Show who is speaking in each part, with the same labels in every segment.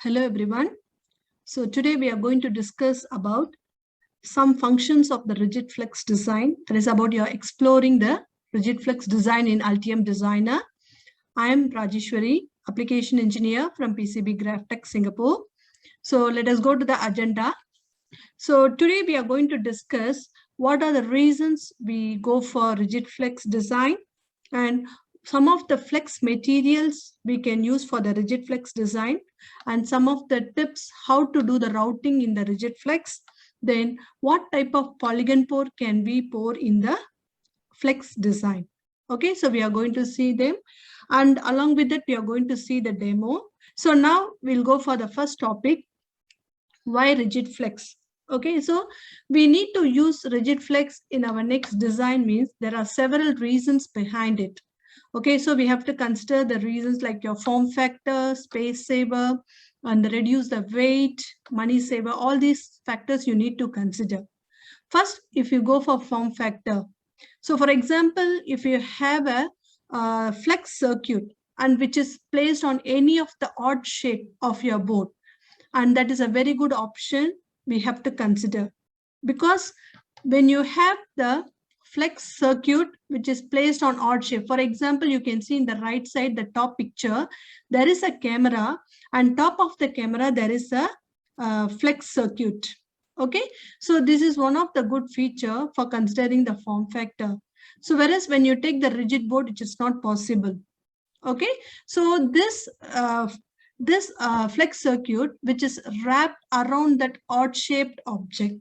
Speaker 1: Hello everyone. So today we are going to discuss about some functions of the rigid flex design. That is about your exploring the rigid flex design in Altium Designer. I am Rajeshwari, application engineer from PCB GraphTech Singapore. So let us go to the agenda. So today we are going to discuss what are the reasons we go for rigid flex design and some of the flex materials we can use for the rigid flex design and some of the tips how to do the routing in the rigid flex. Then what type of polygon pour can we pour in the flex design. Okay, so we are going to see them, and along with that we are going to see the demo. So now we'll go for the first topic, why rigid flex. Okay, so we need to use rigid flex in our next design means there are several reasons behind it. Okay, so we have to consider the reasons like your form factor, space saver, and reduce the weight, money saver. All these factors you need to consider. First, if you go for form factor. So for example, if you have a flex circuit and which is placed on any of the odd shape of your board, and that is a very good option we have to consider, because when you have the flex circuit which is placed on odd shape, for example, you can see in the right side, the top picture, there is a camera, and top of the camera there is a flex circuit. Okay, so this is one of the good feature for considering the form factor. So whereas when you take the rigid board, it is not possible. Okay, so this flex circuit which is wrapped around that odd shaped object.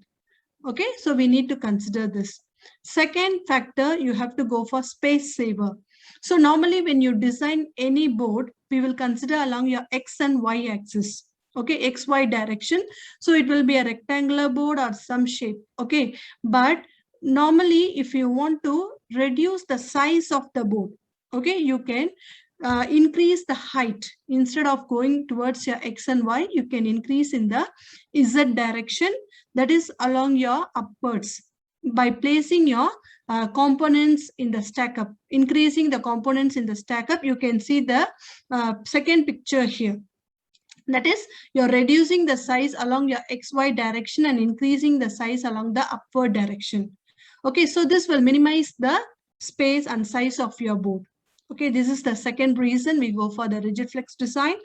Speaker 1: Okay, so we need to consider this. Second factor, you have to go for space saver. So normally when you design any board, we will consider along your X and Y axis. Okay, XY direction. So it will be a rectangular board or some shape. Okay, but normally if you want to reduce the size of the board, okay, you can increase the height. Instead of going towards your X and Y, you can increase in the Z direction, that is along your upwards, by placing your components in the stack up. Increasing the components in the stack up, you can see the second picture here. That is, you're reducing the size along your XY direction and increasing the size along the upward direction. Okay, so this will minimize the space and size of your board. Okay, this is the second reason we go for the rigid flex design.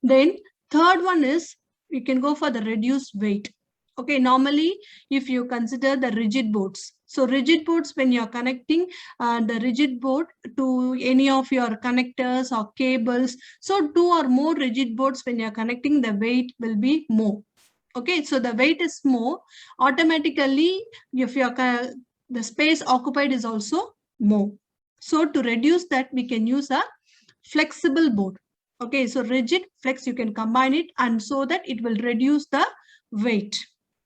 Speaker 1: Then third one is we can go for the reduced weight. Okay, normally if you consider the rigid boards, so rigid boards, when you're connecting the rigid board to any of your connectors or cables, so two or more rigid boards, when you're connecting, the weight will be more. Okay, so the weight is more, automatically if you're the space occupied is also more. So to reduce that, we can use a flexible board. Okay, so rigid flex, you can combine it, and so that it will reduce the weight.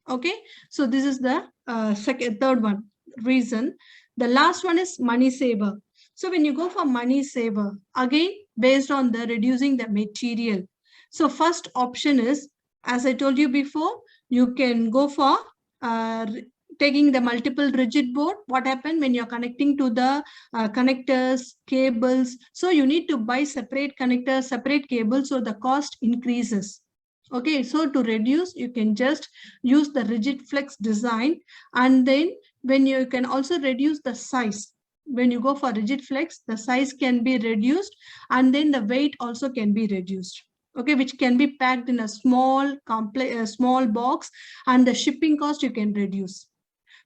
Speaker 1: Okay, so this is the third one reason. The last one is money saver. So when you go for money saver, again based on the reducing the material. So first option is, as I told you before, you can go for taking the multiple rigid board. What happened when you're connecting to the connectors, cables? So you need to buy separate connectors, separate cables, so the cost increases. Okay, so to reduce, you can just use the rigid flex design, and then when you can also reduce the size. When you go for rigid flex, the size can be reduced, and then the weight also can be reduced. Okay, which can be packed in a small small box, and the shipping cost you can reduce.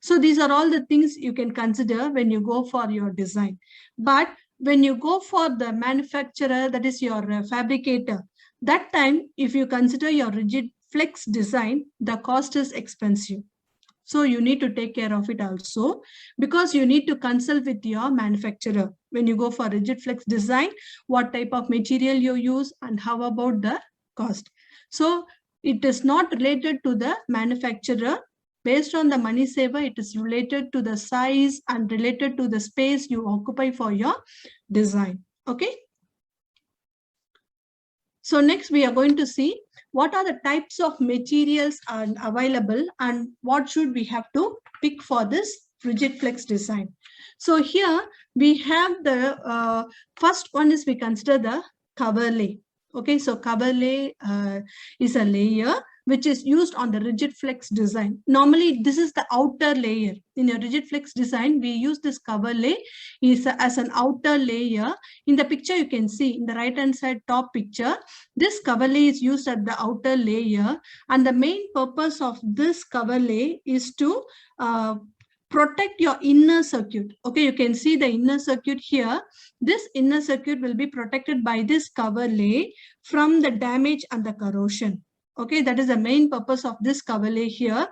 Speaker 1: So these are all the things you can consider when you go for your design. But when you go for the manufacturer, that is your fabricator, that time, if you consider your rigid flex design, the cost is expensive. So you need to take care of it also, because you need to consult with your manufacturer when you go for rigid flex design, what type of material you use and how about the cost. So it is not related to the manufacturer. Based on the money saver, it is related to the size and related to the space you occupy for your design. Okay. So next we are going to see what are the types of materials are available and what should we have to pick for this rigid flex design. So here we have the first one is we consider the cover lay. Okay, so cover lay is a layer which is used on the rigid flex design. Normally, this is the outer layer. In a rigid flex design, we use this cover lay as an outer layer. In the picture, you can see in the right-hand side top picture, this cover lay is used at the outer layer. And the main purpose of this cover lay is to protect your inner circuit. Okay, you can see the inner circuit here. This inner circuit will be protected by this cover lay from the damage and the corrosion. Okay, that is the main purpose of this cover lay here.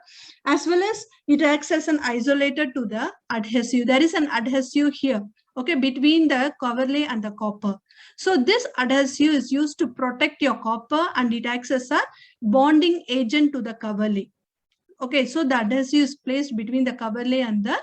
Speaker 1: As well as it acts as an isolator to the adhesive. There is an adhesive here, okay, between the cover lay and the copper. So this adhesive is used to protect your copper and it acts as a bonding agent to the cover lay. Okay, so the adhesive is placed between the cover lay and the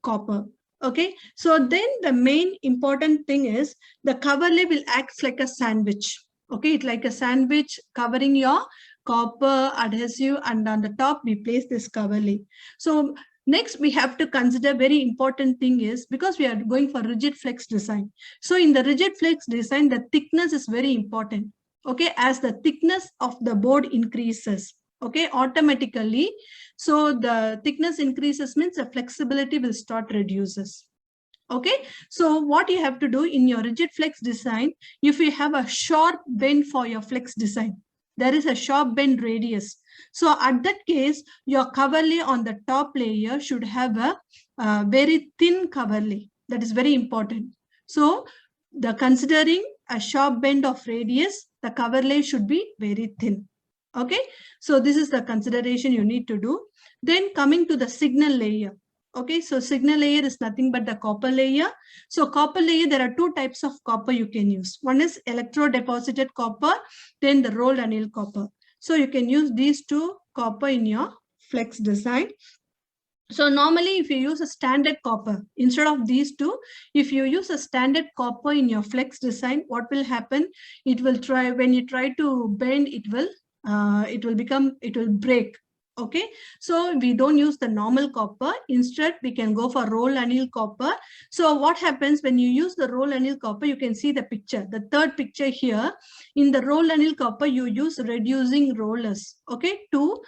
Speaker 1: copper. Okay, so then the main important thing is the cover lay will act like a sandwich. Okay, it's like a sandwich covering your copper adhesive, and on the top we place this cover lay. So next we have to consider very important thing is, because we are going for rigid flex design. So in the rigid flex design, the thickness is very important. Okay, as the thickness of the board increases, okay, automatically, so the thickness increases means the flexibility will start reduces. Okay, so what you have to do in your rigid flex design, if you have a sharp bend for your flex design, there is a sharp bend radius. So at that case, your cover lay on the top layer should have a very thin cover lay. That is very important. So the considering a sharp bend of radius, the cover lay should be very thin. Okay, so this is the consideration you need to do. Then coming to the signal layer. Okay, so signal layer is nothing but the copper layer. So copper layer, there are two types of copper you can use. One is electro-deposited copper, then the rolled anneal copper. So you can use these two copper in your flex design. So normally if you use a standard copper, instead of these two, if you use a standard copper in your flex design, what will happen? It will try, when you try to bend, it will break. Okay, so we don't use the normal copper. Instead, we can go for roll anneal copper. So what happens when you use the roll anneal copper? You can see the picture, the third picture here. In the roll anneal copper, you use reducing rollers, okay, to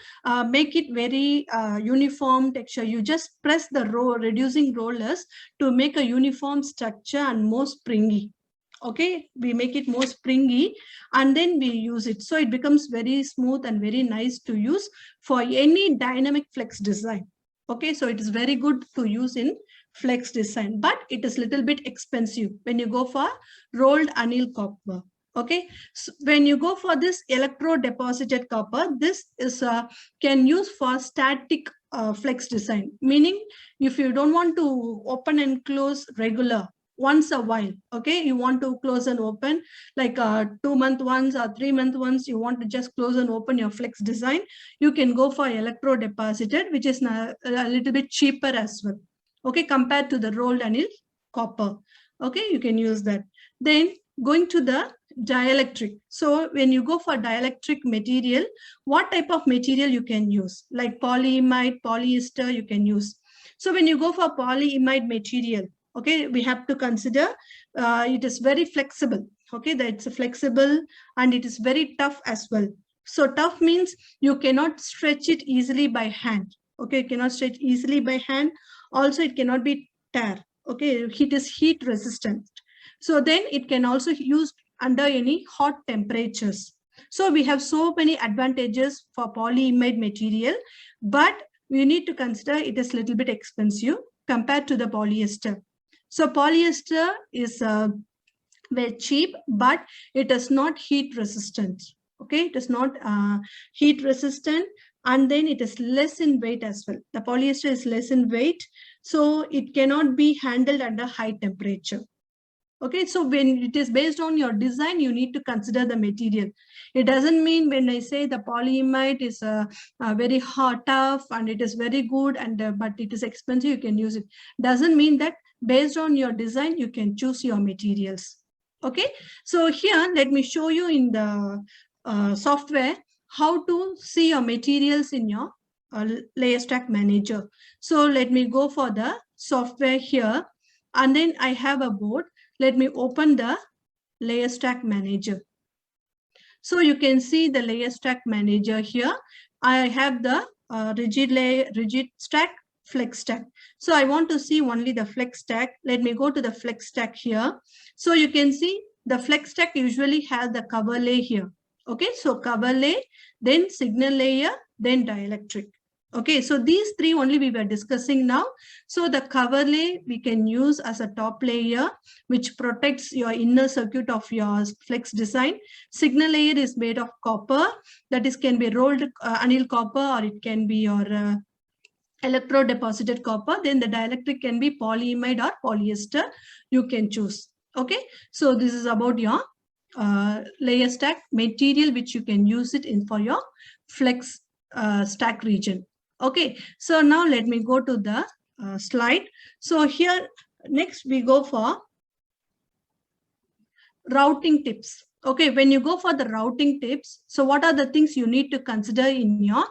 Speaker 1: make it very uniform texture. You just press the reducing rollers to make a uniform structure and more springy. Okay, we make it more springy and then we use it, so it becomes very smooth and very nice to use for any dynamic flex design. Okay, so it is very good to use in flex design, but it is little bit expensive when you go for rolled anneal copper. Okay, so when you go for this electro deposited copper, this is can use for static flex design, meaning if you don't want to open and close regular, once a while, okay, you want to close and open like 2-month once or 3-month once, you want to just close and open your flex design, you can go for electro deposited, which is a little bit cheaper as well, okay, compared to the rolled anneal copper. Okay, you can use that. Then going to the dielectric. So when you go for dielectric material, what type of material you can use? Like polyimide, polyester you can use. So when you go for polyimide material, okay, we have to consider it is very flexible. Okay, that's flexible and it is very tough as well. So tough means you cannot stretch it easily by hand. Okay, you cannot stretch easily by hand. Also, it cannot be tear. Okay, it is heat resistant. So then it can also use under any hot temperatures. So we have so many advantages for polyimide material, but we need to consider it is a little bit expensive compared to the polyester. So polyester is very cheap, but it is not heat resistant. Okay, it is not heat resistant, and then it is less in weight as well. The polyester is less in weight, so it cannot be handled under high temperature. Okay, so when it is based on your design, you need to consider the material. It doesn't mean when I say the polyimide is very hot, tough, and it is very good, and but it is expensive, you can use it. Doesn't mean that based on your design, you can choose your materials. Okay, so here, let me show you in the software how to see your materials in your layer stack manager. So let me go for the software here, and then I have a board. Let me open the layer stack manager. So you can see the layer stack manager here. I have the rigid layer, rigid stack, flex stack. So I want to see only the flex stack. Let me go to the flex stack here. So you can see the flex stack usually has the cover layer here. Okay, so cover layer, then signal layer, then dielectric. Okay, so these three only we were discussing now. So the cover layer we can use as a top layer, which protects your inner circuit of your flex design. Signal layer is made of copper, that is can be rolled anneal copper, or it can be your electrode deposited copper. Then the dielectric can be polyimide or polyester, you can choose. Okay, so this is about your layer stack material, which you can use it in for your flex stack region. Okay, so now let me go to the slide. So here next we go for routing tips. Okay, when you go for the routing tips, so what are the things you need to consider in your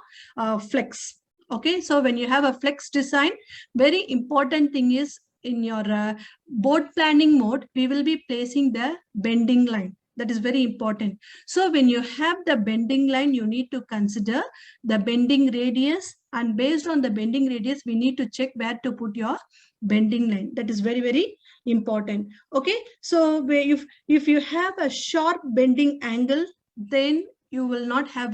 Speaker 1: flex? Okay, so when you have a flex design, very important thing is in your board planning mode, we will be placing the bending line. That is very important. So when you have the bending line, you need to consider the bending radius, and based on the bending radius, we need to check where to put your bending line. That is very, very important. Okay, so if you have a sharp bending angle, then you will not have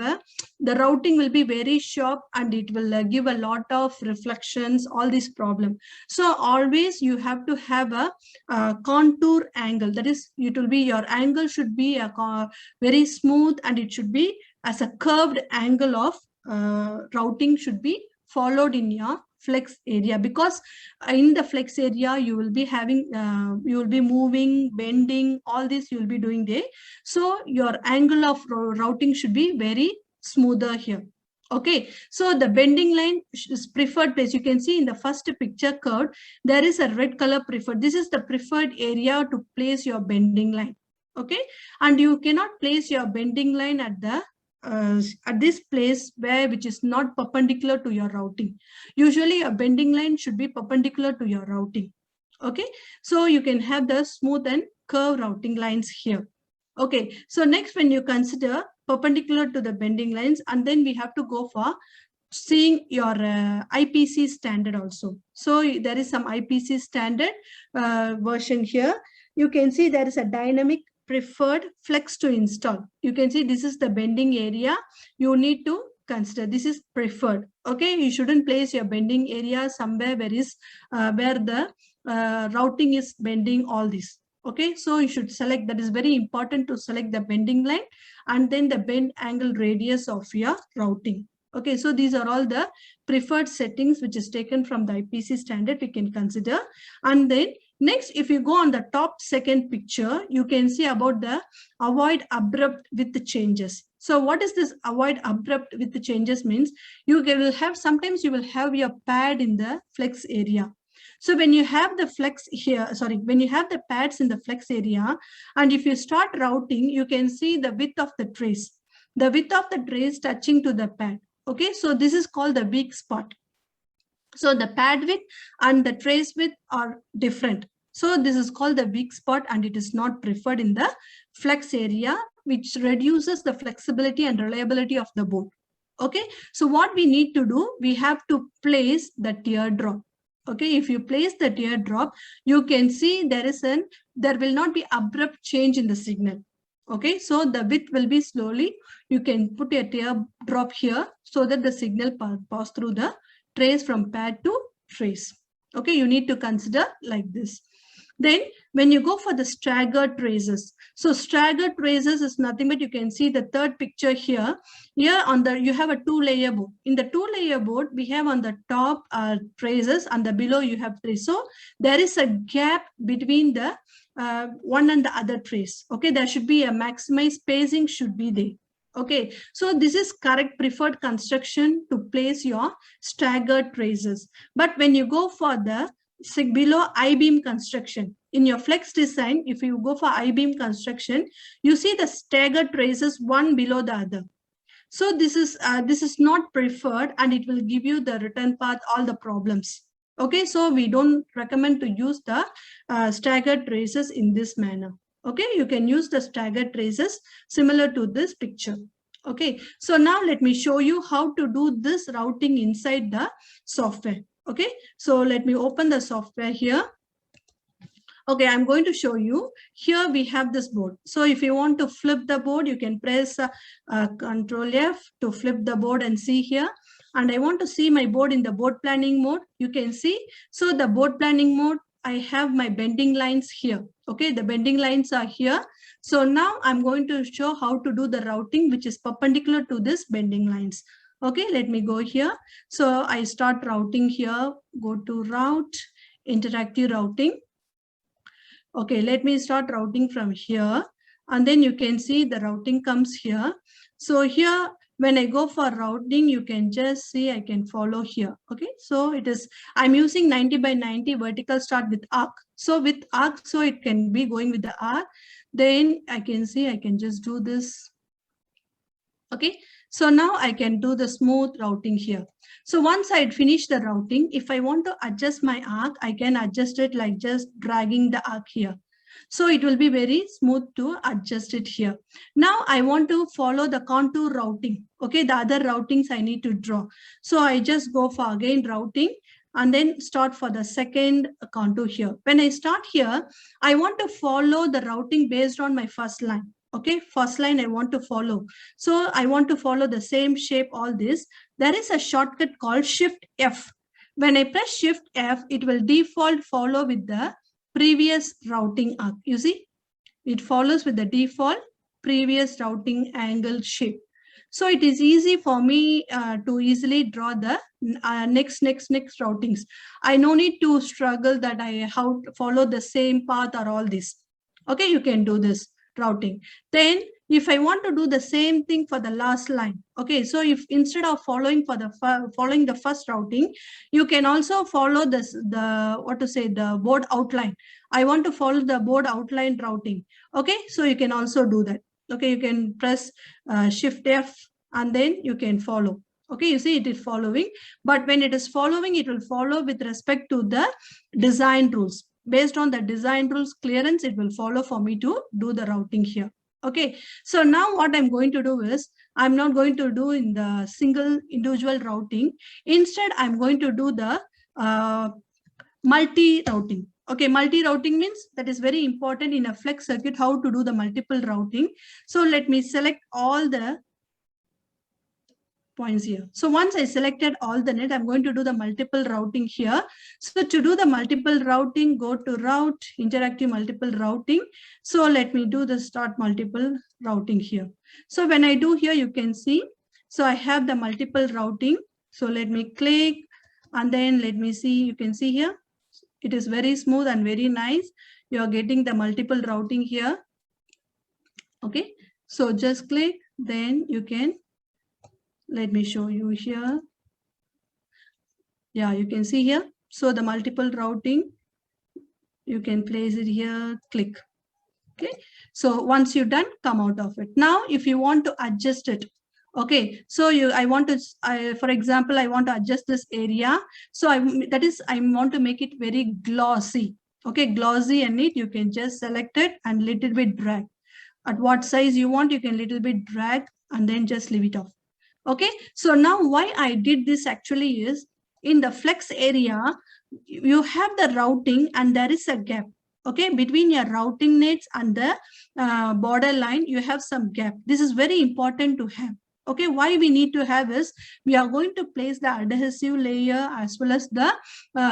Speaker 1: the routing will be very sharp, and it will give a lot of reflections, all these problem. So always you have to have a contour angle. That is, it will be your angle should be very smooth, and it should be as a curved angle of routing should be followed in your flex area, because in the flex area you will be having you will be moving, bending, all this you will be doing there. So your angle of routing should be very smoother here. Okay, so the bending line is preferred place. You can see in the first picture curve, there is a red color preferred. This is the preferred area to place your bending line. Okay, and you cannot place your bending line at this place which is not perpendicular to your routing. Usually a bending line should be perpendicular to your routing. Okay, so you can have the smooth and curved routing lines here. Okay, so next when you consider perpendicular to the bending lines, and then we have to go for seeing your IPC standard also. So there is some IPC standard version here. You can see there is a dynamic preferred flex to install. You can see this is the bending area you need to consider. This is preferred. Okay, you shouldn't place your bending area somewhere where the routing is bending all this. Okay, so you should select, that is very important to select the bending line and then the bend angle radius of your routing. Okay, so these are all the preferred settings which is taken from the IPC standard we can consider. And then next, if you go on the top second picture, you can see about the avoid abrupt width changes. So what is this avoid abrupt width changes means? You will have, sometimes you will have your pad in the flex area. So when you have the flex here, when you have the pads in the flex area, and if you start routing, you can see the width of the trace. The width of the trace touching to the pad. Okay, so this is called the weak spot. So the pad width and the trace width are different. So this is called the weak spot, and it is not preferred in the flex area, which reduces the flexibility and reliability of the board. Okay, so what we need to do, we have to place the teardrop. Okay, if you place the teardrop, you can see there will not be abrupt change in the signal. Okay, so the width will be slowly. You can put a teardrop here so that the signal pass through the trace from pad to trace. Okay, you need to consider like this. Then when you go for the staggered traces, so staggered traces is nothing but, you can see the third picture here. Here on the, you have a 2-layer board. In the 2-layer board, we have on the top traces, and the below you have trace. So there is a gap between the one and the other trace. Okay, there should be a maximized spacing should be there. Okay, so this is correct preferred construction to place your staggered traces. But when you go for the below I-beam construction, in your flex design, if you go for I-beam construction, you see the staggered traces one below the other. So this is not preferred, and it will give you the return path, all the problems. Okay, so we don't recommend to use the staggered traces in this manner. Okay, you can use the staggered traces similar to this picture. Okay, so now let me show you how to do this routing inside the software. Okay, so let me open the software here. Okay, I'm going to show you. Here we have this board. So if you want to flip the board, you can press Control F to flip the board and see here. And I want to see my board in the board planning mode. You can see. So the board planning mode, I have my bending lines here. Okay, the bending lines are here. So now I'm going to show how to do the routing, which is perpendicular to this bending lines. Okay, let me go here. So I start routing here, go to route, interactive routing. Okay, let me start routing from here. And then you can see the routing comes here. So here, when I go for routing, you can just see I can follow here. Okay, so it is, I'm using 90 by 90 vertical start with arc. So with arc, so it can be going with the arc. Then I can see I can just do this. Okay, so now I can do the smooth routing here. So once I finish the routing, if I want to adjust my arc, I can adjust it like just dragging the arc here. So it will be very smooth to adjust it here. Now I want to follow the contour routing. Okay, the other routings I need to draw. So I just go for again routing and then start for the second contour here. When I start here, I want to follow the routing based on my first line. Okay, first line I want to follow. So I want to follow the same shape, all this. There is a shortcut called Shift F. When I press Shift F, it will default follow with the previous routing arc. You see, it follows with the default previous routing angle shape. So it is easy for me to easily draw the next routings. I no need to struggle that I how to follow the same path or all this. Okay, you can do this routing. Then if I want to do the same thing for the last line, okay, so if instead of following the first routing, you can also follow the board outline. I want to follow the board outline routing. Okay, so you can also do that. Okay, you can press Shift F and then you can follow. Okay, you see it is following, but when it is following, it will follow with respect to the design rules. Based on the design rules clearance, it will follow for me to do the routing here. Okay, so now what I'm going to do is, I'm not going to do in the single individual routing. Instead, I'm going to do the multi-routing. Okay, multi-routing means that is very important in a flex circuit, how to do the multiple routing. So let me select all the points here. So once I selected all the net, I'm going to do the multiple routing here. So to do the multiple routing, go to route, interactive multiple routing. So let me do the start multiple routing here. So when I do here, you can see, so I have the multiple routing. So let me click and then let me see, you can see here, it is very smooth and very nice. You are getting the multiple routing here. Okay, so just click, then you can, let me show you here. Yeah, you can see here. So the multiple routing, you can place it here, click. Okay, so once you're done, come out of it. Now, if you want to adjust it, okay, so for example, I want to adjust this area. So I want to make it very glossy. Okay, glossy and neat. You can just select it and little bit drag. At what size you want, you can little bit drag and then just leave it off. Okay, so now why I did this actually is, in the flex area, you have the routing and there is a gap. Okay, between your routing nets and the border line, you have some gap. This is very important to have. Okay, why we need to have is, we are going to place the adhesive layer as well as the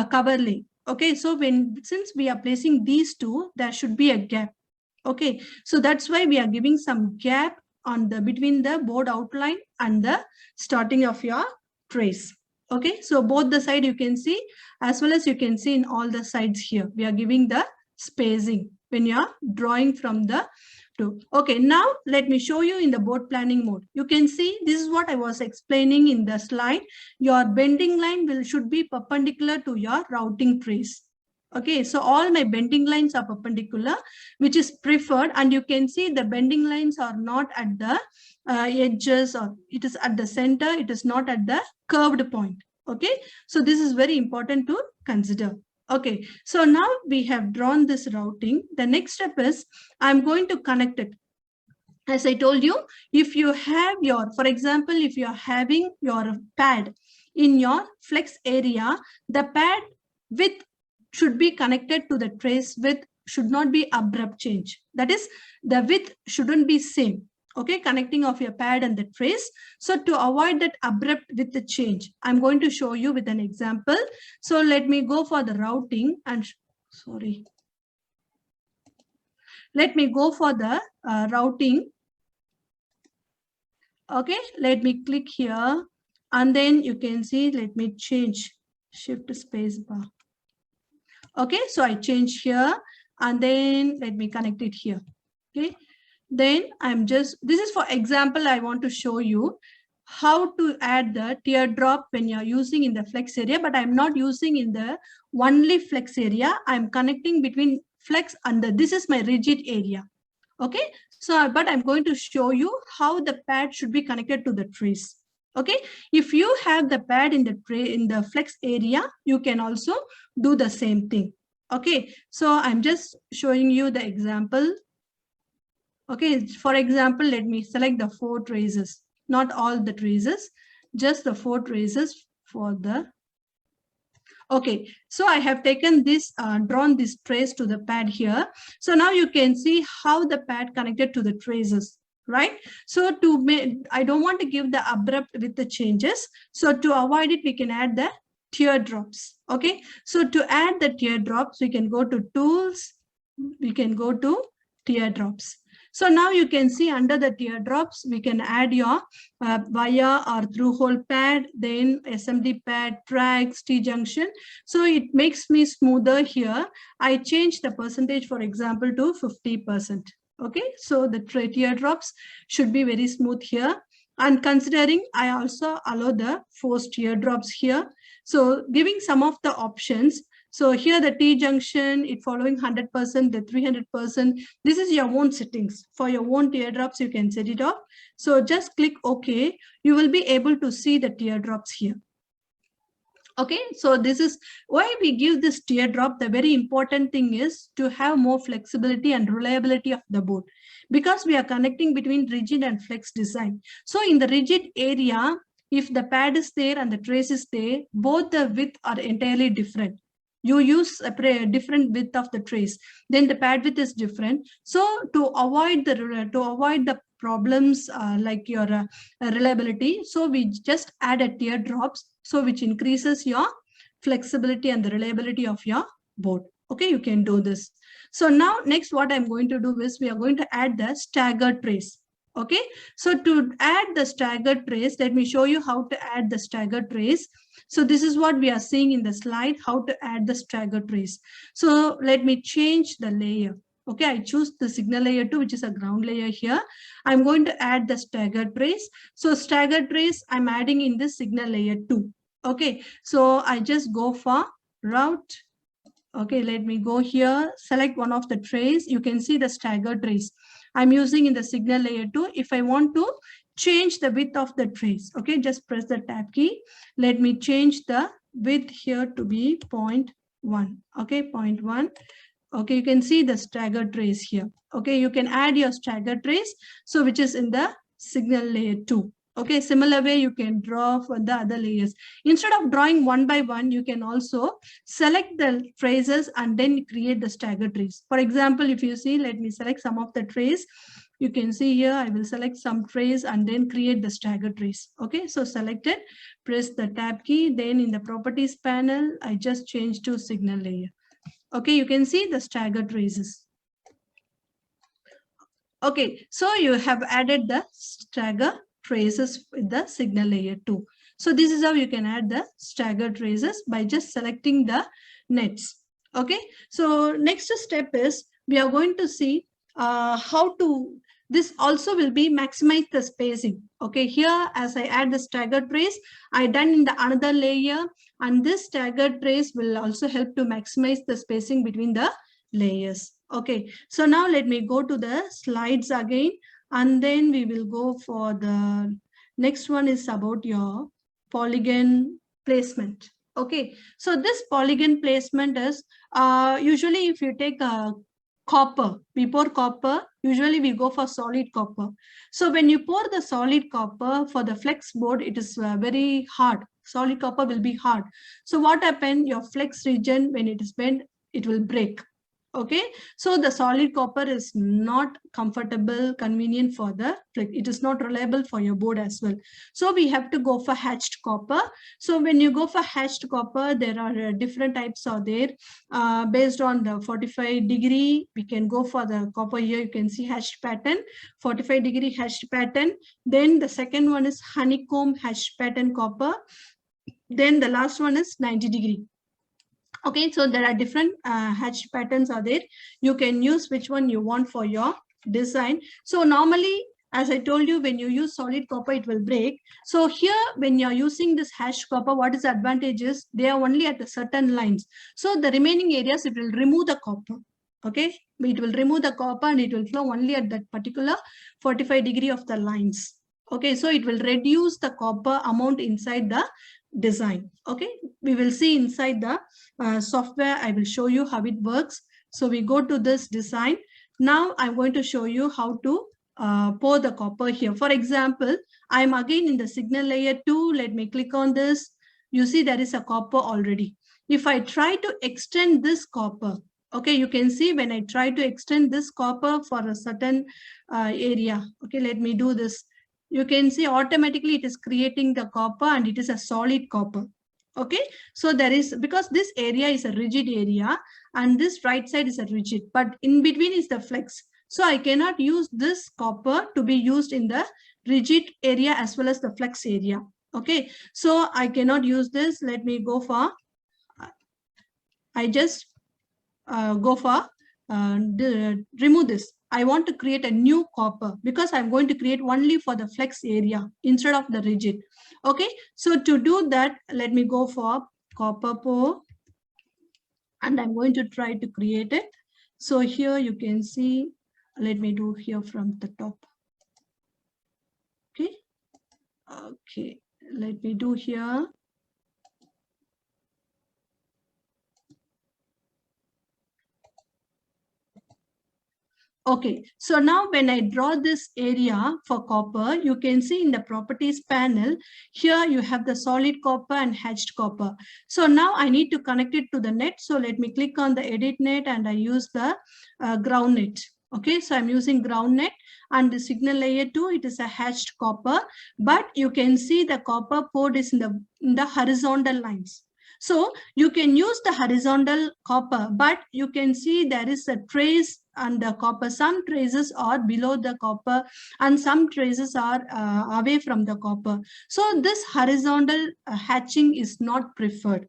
Speaker 1: cover layer. Okay, so since we are placing these two, there should be a gap. Okay, so that's why we are giving some gap on the between the board outline and the starting of your trace. Okay, so both the side you can see, as well as you can see in all the sides here, we are giving the spacing when you are drawing from the two. Okay, now let me show you in the board planning mode. You can see this is what I was explaining in the slide. Your bending line should be perpendicular to your routing trace. Okay, so all my bending lines are perpendicular, which is preferred, and you can see the bending lines are not at the edges, or it is at the center, it is not at the curved point. Okay, so this is very important to consider. Okay, so now we have drawn this routing. The next step is I'm going to connect it. As I told you, if you have your, for example, if you're having your pad in your flex area, the pad width should be connected to the trace width, should not be abrupt change. That is, the width shouldn't be same. Okay, connecting of your pad and the trace. So to avoid that abrupt with the change, I'm going to show you with an example. So let me go for the routing and sorry. Let me go for the routing. Okay, let me click here and then you can see, let me change shift space bar. Okay, so I change here and then let me connect it here. Okay, then I'm just, this is for example, I want to show you how to add the teardrop when you're using in the flex area, but I'm not using in the only flex area. I'm connecting between flex and this is my rigid area. Okay, so but I'm going to show you how the pad should be connected to the trace. Okay, if you have the pad in the tray in the flex area, you can also do the same thing. Okay, so I'm just showing you the example. Okay, for example, let me select the 4 traces, not all the traces, just the 4 traces for the. Okay, so I have taken this, drawn this trace to the pad here. So now you can see how the pad connected to the traces, right? So to make, I don't want to give the abrupt with the changes. So to avoid it, we can add the teardrops. Okay, so to add the teardrops, we can go to tools, we can go to teardrops. So now you can see under the teardrops, we can add your via or through hole pad, then SMD pad, tracks, T-junction. So it makes me smoother here. I change the percentage, for example, to 50%. Okay, so the teardrops should be very smooth here. And considering I also allow the forced teardrops here. So giving some of the options. So here the T-junction, it following 100%, the 300%. This is your own settings. For your own teardrops, you can set it off. So just click OK. You will be able to see the teardrops here. Okay, so this is why we give this teardrop. The very important thing is to have more flexibility and reliability of the board, because we are connecting between rigid and flex design. So in the rigid area, if the pad is there and the trace is there, both the width are entirely different. You use a different width of the trace, then the pad width is different. So to avoid the problems like your reliability, so we just add a teardrops, so which increases your flexibility and the reliability of your board. Okay, you can do this. So now next what I'm going to do is we are going to add the staggered trace. Okay, so to add the staggered trace, let me show you how to add the staggered trace. So this is what we are seeing in the slide, how to add the staggered trace. So let me change the layer. Okay, I choose the signal layer 2, which is a ground layer here. I'm going to add the staggered trace. So staggered trace, I'm adding in this signal layer 2. Okay, so I just go for route. Okay, let me go here, select one of the trace. You can see the staggered trace I'm using in the signal layer 2. If I want to change the width of the trace, okay, just press the tab key. Let me change the width here to be 0.1. Okay, 0.1. Okay, you can see the staggered trace here. Okay, you can add your staggered trace, so which is in the signal layer 2. Okay, similar way you can draw for the other layers. Instead of drawing one by one, you can also select the traces and then create the staggered trace. For example, if you see, let me select some of the trace. You can see here, I will select some trace and then create the staggered trace. Okay, so select it, press the tab key. Then in the properties panel, I just change to signal layer. Okay, you can see the staggered traces. Okay, so you have added the stagger traces with the signal layer 2. So this is how you can add the stagger traces by just selecting the nets. Okay, so next step is we are going to see how to, this also will be maximize the spacing. Okay, here as I add the stagger trace, I done in the another layer, and this staggered trace will also help to maximize the spacing between the layers. Okay, so now let me go to the slides again, and then we will go for the next one is about your polygon placement. Okay, so this polygon placement is usually if you take a copper, we pour copper, usually we go for solid copper. So when you pour the solid copper for the flex board, it is very hard. Solid copper will be hard. So what happens, your flex region, when it is bent, it will break. Okay, so the solid copper is not comfortable, convenient for the flex. It is not reliable for your board as well. So we have to go for hatched copper. So when you go for hatched copper, there are different types are there. Based on the 45 degree, we can go for the copper here. You can see hatched pattern, 45 degree hatched pattern. Then the second one is honeycomb hatched pattern copper. Then the last one is 90 degree. Okay, so there are different hatch patterns are there. You can use which one you want for your design. So normally, as I told you, when you use solid copper, it will break. So here, when you're using this hash copper, what is the advantage is they are only at the certain lines. So the remaining areas, it will remove the copper. Okay, it will remove the copper and it will flow only at that particular 45 degree of the lines. Okay, so it will reduce the copper amount inside the design. Okay, we will see inside the software. I will show you how it works. So we go to this design. Now I'm going to show you how to pour the copper here. For example, I'm again in the signal layer 2. Let me click on this. You see there is a copper already. If I try to extend this copper, okay, you can see when I try to extend this copper for a certain area. Okay, let me do this. You can see automatically it is creating the copper and it is a solid copper. Okay, so there is, because this area is a rigid area and this right side is a rigid, but in between is the flex. So I cannot use this copper to be used in the rigid area as well as the flex area. Okay, so I cannot use this. Let me go for, I just go for remove this. I want to create a new copper because I'm going to create only for the flex area instead of the rigid. Okay, so to do that, let me go for copper pour and I'm going to try to create it. So here you can see, let me do here from the top. Okay, okay, let me do here. Okay, so now when I draw this area for copper, you can see in the properties panel, here you have the solid copper and hatched copper. So now I need to connect it to the net. So let me click on the edit net and I use the ground net. Okay, so I'm using ground net and the signal layer 2, it is a hatched copper, but you can see the copper poured is in the horizontal lines. So you can use the horizontal copper, but you can see there is a trace and the copper. Some traces are below the copper and some traces are away from the copper. So this horizontal hatching is not preferred.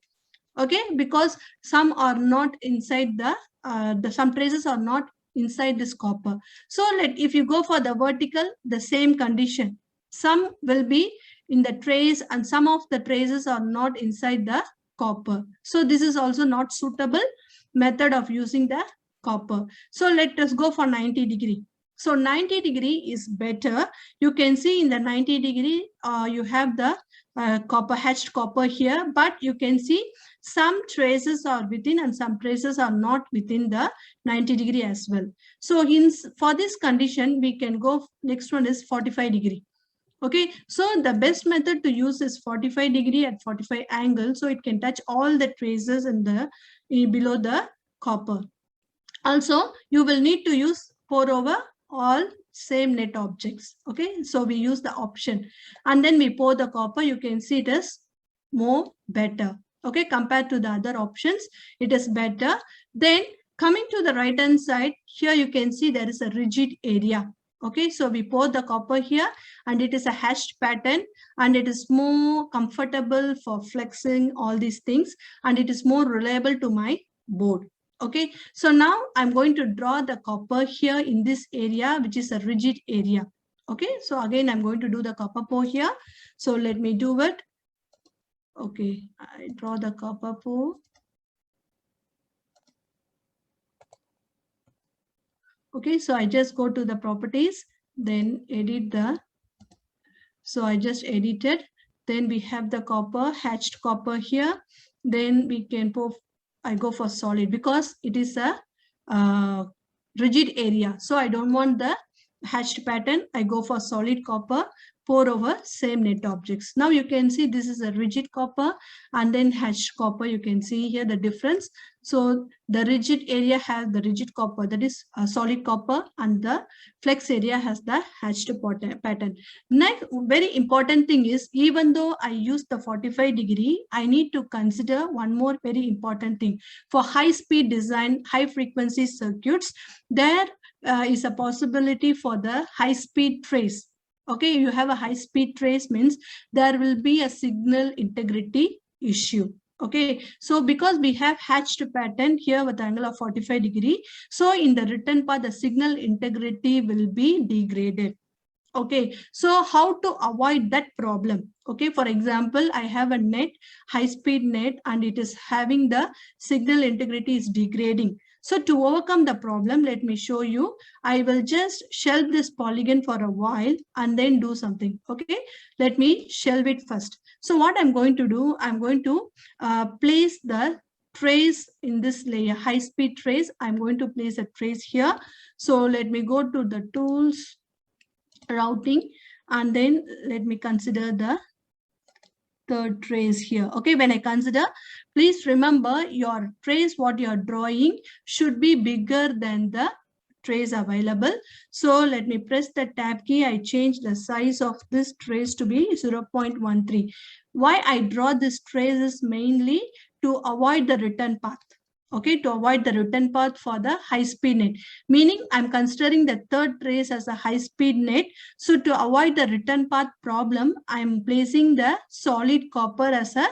Speaker 1: Okay, because some are not inside the some traces are not inside this copper. So if you go for the vertical, the same condition. Some will be in the trace and some of the traces are not inside the copper. So this is also not suitable method of using the copper. So let us go for 90 degree. So 90 degree is better. You can see in the 90 degree, you have the copper, hatched copper here, but you can see some traces are within and some traces are not within the 90 degree as well. So for this condition, we can go, next one is 45 degree. Okay, so the best method to use is 45 degree at 45 angle. So it can touch all the traces below the copper. Also, you will need to use pour over all same net objects. Okay, so we use the option and then we pour the copper. You can see it is more better. Okay, compared to the other options, it is better. Then coming to the right hand side, here you can see there is a rigid area. Okay, so we pour the copper here and it is a hashed pattern and it is more comfortable for flexing all these things and it is more reliable to my board. Okay, so now I'm going to draw the copper here in this area, which is a rigid area. Okay, so again, I'm going to do the copper pour here. So let me do it. Okay, I draw the copper pour. Okay, so I just go to the properties, then edit the, so I just edited. Then we have the copper, hatched copper here. then we can I go for solid because it is a uh, rigid area. So I don't want the hatched pattern. I go for solid copper, pour over same net objects. Now you can see this is a rigid copper and then hatched copper. You can see here the difference. So the rigid area has the rigid copper, that is a solid copper, and the flex area has the hatched pattern. Next, very important thing is, even though I use the 45-degree, I need to consider one more very important thing. For high-speed design, high-frequency circuits, there is a possibility for the high-speed trace. Okay, you have a high-speed trace means there will be a signal integrity issue. Okay, so because we have hatched pattern here with the angle of 45-degree, so in the written part, the signal integrity will be degraded. Okay, so how to avoid that problem? Okay, for example, I have a net, high-speed net, and it is having the signal integrity is degrading. So to overcome the problem, let me show you. I will just shelve this polygon for a while and then do something. Okay, let me shelve it first. So what I'm going to do, I'm going to place the trace in this layer, high-speed trace. I'm going to place a trace here. So let me go to the tools, routing, and then let me consider the third trace here. Okay, when I consider, please remember your trace, what you're drawing should be bigger than the trace available. So let me press the tab key. I change the size of this trace to be 0.13. Why I draw this trace is mainly to avoid the return path. Okay, to avoid the return path for the high-speed net, meaning I'm considering the third trace as a high-speed net. So to avoid the return path problem, I'm placing the solid copper as a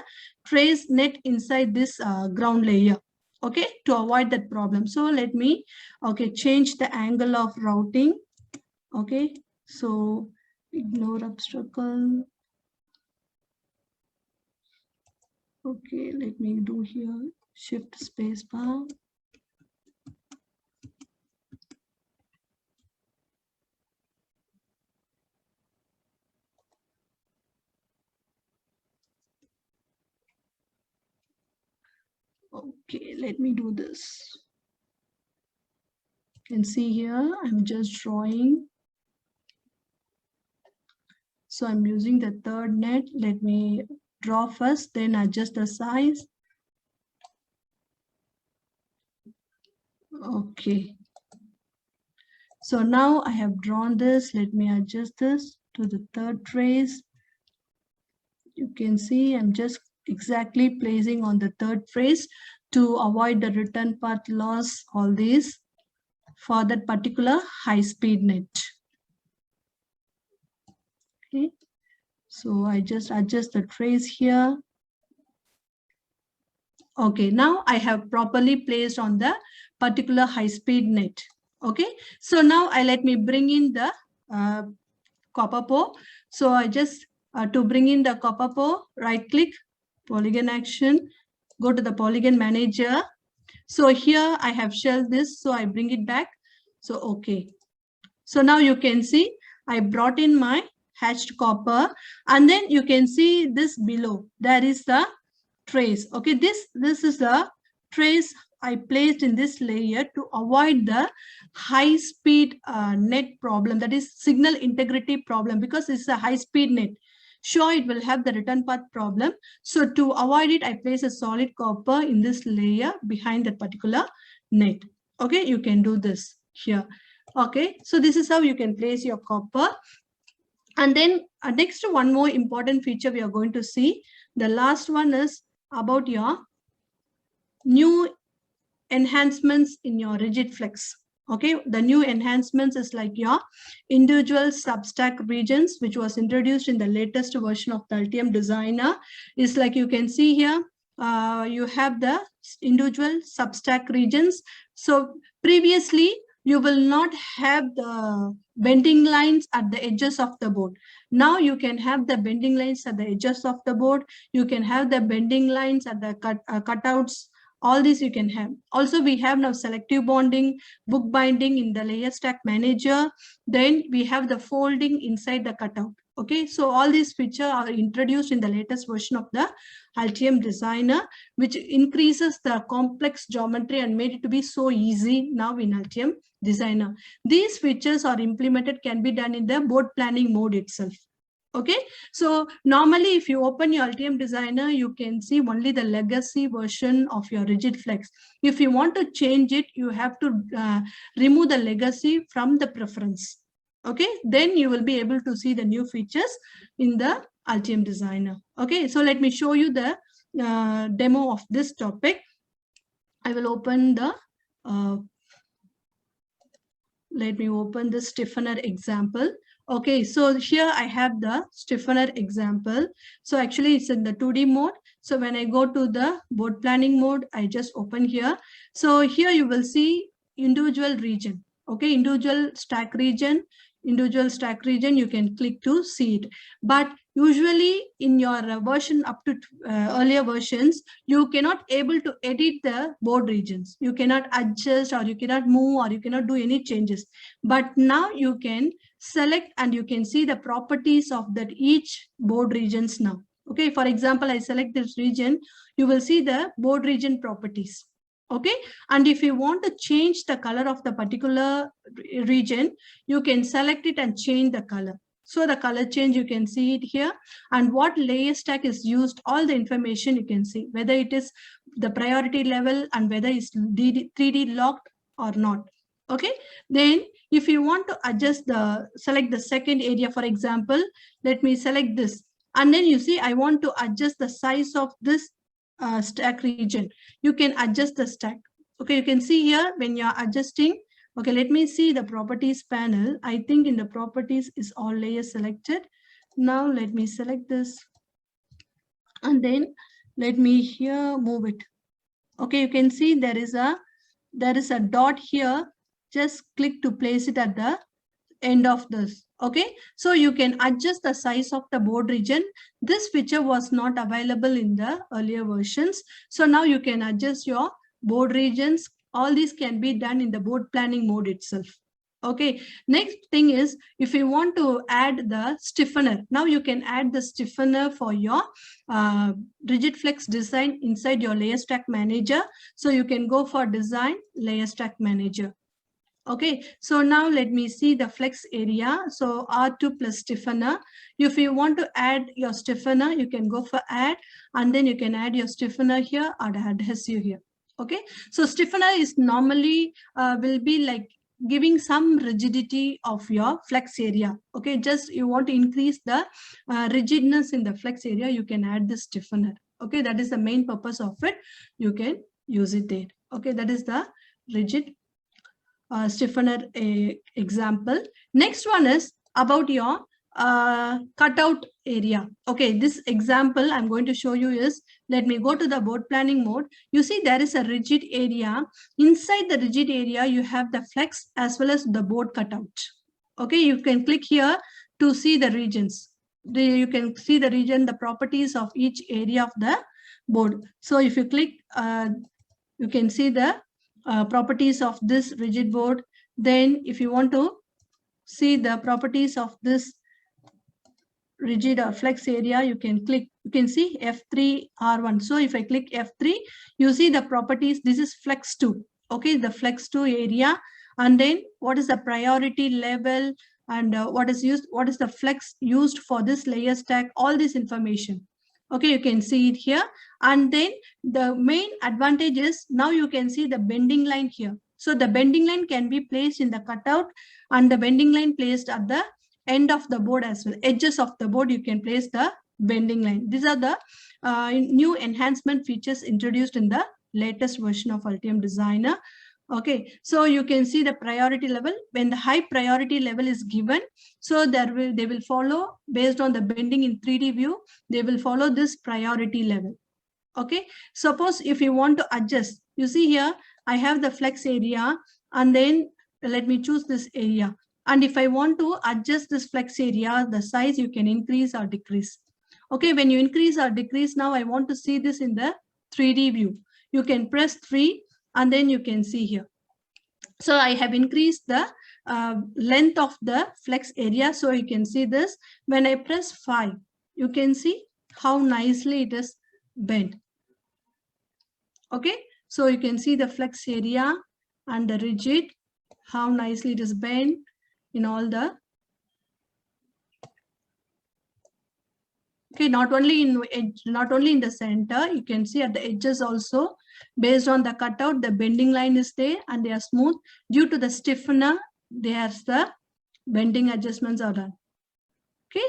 Speaker 1: trace net inside this ground layer. Okay, to avoid that problem. So let me, okay, change the angle of routing. Okay, so ignore obstacle. Okay, let me do here, shift space bar. Okay, let me do this. You can see here, I'm just drawing. So I'm using the third net. Let me draw first, then adjust the size. Okay. So now I have drawn this. Let me adjust this to the third trace. You can see I'm just exactly placing on the third trace to avoid the return path loss, all these for that particular high-speed net. Okay. So I just adjust the trace here. Okay, now I have properly placed on the particular high-speed net. Okay, so now let me bring in the copper pour. So I just, to bring in the copper pour, right click, polygon action, go to the polygon manager. So here I have shelved this, so I bring it back. So, okay. So now you can see I brought in my hatched copper, and then you can see this below, there is the trace. Okay, this is the trace I placed in this layer to avoid the high speed net problem, that is signal integrity problem, because it's a high speed net. Sure, it will have the return path problem. So to avoid it, I place a solid copper in this layer behind that particular net. Okay, you can do this here. Okay, so this is how you can place your copper. And then next, one more important feature we are going to see. The last one is about your new enhancements in your rigid flex. Okay, the new enhancements is like your individual substack regions, which was introduced in the latest version of the Altium Designer. Is like you can see here, you have the individual substack regions. So previously, you will not have the bending lines at the edges of the board. Now you can have the bending lines at the edges of the board. You can have the bending lines at the cutouts. All these you can have. Also, we have now selective bonding, book binding in the layer stack manager. Then we have the folding inside the cutout. Okay, so all these features are introduced in the latest version of the Altium Designer, which increases the complex geometry and made it to be so easy now in Altium Designer. These features are implemented, can be done in the board planning mode itself. Okay, so normally if you open your Altium Designer, you can see only the legacy version of your rigid flex. If you want to change it, you have to remove the legacy from the preference. Okay, then you will be able to see the new features in the Altium Designer. Okay, so let me show you the demo of this topic. I will open the let me open the stiffener example. Okay, so here I have the stiffener example. So actually it's in the 2D mode. So when I go to the board planning mode, I just open here. So here you will see individual region. Okay, individual stack region, you can click to see it. But usually in your version up to earlier versions, you cannot able to edit the board regions. You cannot adjust, or you cannot move, or you cannot do any changes. But now you can select and you can see the properties of that each board regions now. Okay, for example, I select this region, you will see the board region properties. Okay, and if you want to change the color of the particular region, you can select it and change the color. So the color change, you can see it here, and what layer stack is used, all the information you can see, whether it is the priority level and whether it's 3D locked or not. Okay, then if you want to adjust select the second area, for example, let me select this, and then you see I want to adjust the size of this stack region. You can adjust the stack. Okay, you can see here when you're adjusting. Okay, let me see the properties panel. I think in the properties is all layers selected. Now let me select this, and then let me here move it. Okay, you can see there is a dot here. Just click to place it at the end of this. Okay, so you can adjust the size of the board region. This feature was not available in the earlier versions. So now you can adjust your board regions. All these can be done in the board planning mode itself. Okay, next thing is, if you want to add the stiffener, now you can add the stiffener for your rigid flex design inside your layer stack manager. So you can go for design, layer stack manager. Okay, so now let me see the flex area. So R2 plus stiffener. If you want to add your stiffener, you can go for add, and then you can add your stiffener here or adhesive here. Okay, so stiffener is normally will be like giving some rigidity of your flex area. Okay, just you want to increase the rigidness in the flex area, you can add the stiffener. Okay, that is the main purpose of it. You can use it there. Okay, that is the rigid stiffener example. Next one is about your cutout area. Okay, this example I'm going to show you is, let me go to the board planning mode. You see there is a rigid area. Inside the rigid area, you have the flex as well as the board cutout. Okay, you can click here to see the regions. You can see the region, the properties of each area of the board. So if you click, you can see the properties of this rigid board. Then if you want to see the properties of this rigid or flex area, you can click, you can see F3 R1. So if I click F3, you see the properties. This is flex 2. Okay, the flex 2 area, and then what is the priority level, and what is the flex used for this layer stack, all this information. Okay, you can see it here. And then the main advantage is, now you can see the bending line here. So the bending line can be placed in the cutout, and the bending line placed at the end of the board as well. Edges of the board, you can place the bending line. These are the new enhancement features introduced in the latest version of Altium Designer. Okay, so you can see the priority level. When the high priority level is given, so they will follow based on the bending in 3D view. They will follow this priority level. Okay, suppose if you want to adjust, you see here I have the flex area, and then let me choose this area. And if I want to adjust this flex area, the size, you can increase or decrease. Okay, when you increase or decrease, now I want to see this in the 3D view. You can press 3, and then you can see here. So I have increased the length of the flex area. So you can see this. When I press 5, you can see how nicely it is bent. Okay, so you can see the flex area and the rigid, how nicely it is bent in all the. Okay, not only in the center, you can see at the edges also. Based on the cutout, the bending line is there and they are smooth. Due to the stiffener, there's the bending adjustments are done. Okay,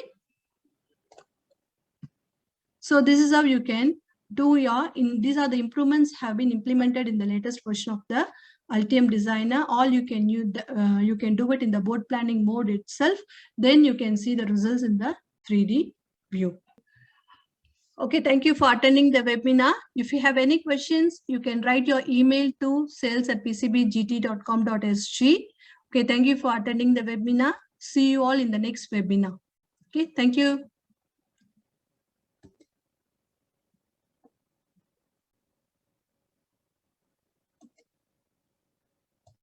Speaker 1: so this is how you can do these are the improvements have been implemented in the latest version of the Altium Designer. All you can you can do it in the board planning mode itself. Then you can see the results in the 3D view. Okay, thank you for attending the webinar. If you have any questions, you can write your email to sales@pcbgt.com.sg. Okay, thank you for attending the webinar. See you all in the next webinar. Okay, thank you.